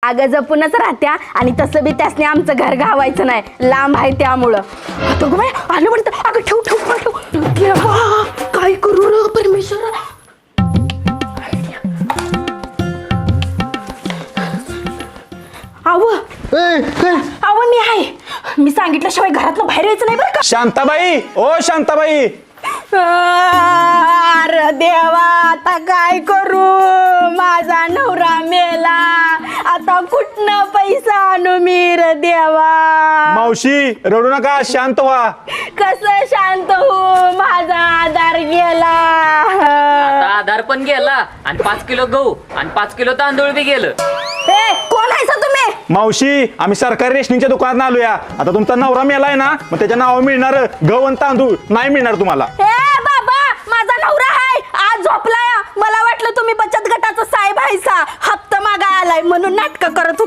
अगं जपूनच राहत्या आणि तसं बी त्यासने आमचं घर घावायचं नाही, लांब आहे त्यामुळं. आता गं बाई आलं म्हणतं. अगं ठेव ठेव ठेव. देवा, काय करू र परमेश्वर. अव मी आहे. मी सांगितल्याशिवाय घरातनं बाहेर यायचं नाही बरं का. शांताबाई, ओ शांताबाई. अरे देवा, आता काय करू. माझा नवरा मेला, आता कुठनं पैसा आणू मी र देवा. मावशी रडू नका, शांत व्हा. कसं शांत हो, माझा आधार गेला. आधार पण गेला आणि 5 किलो गहू आणि 5 किलो तांदूळ बी गेलं. कोण आहे सा तुम्ही. मावशी आम्ही सरकारी रेशनिंगच्या दुकानात आलोया. आता तुमचा नवरा मेलाय ना, मग त्याच्या नावावर मिळणार गहू आणि तांदूळ नाही मिळणार तुम्हाला. बाबा, माझा नवरा आहे, आज झोपलाय. मला वाटलं तुम्ही बचत गटाचा साहेब आहे सा, हप्ता मागा आलाय म्हणून नाटक करत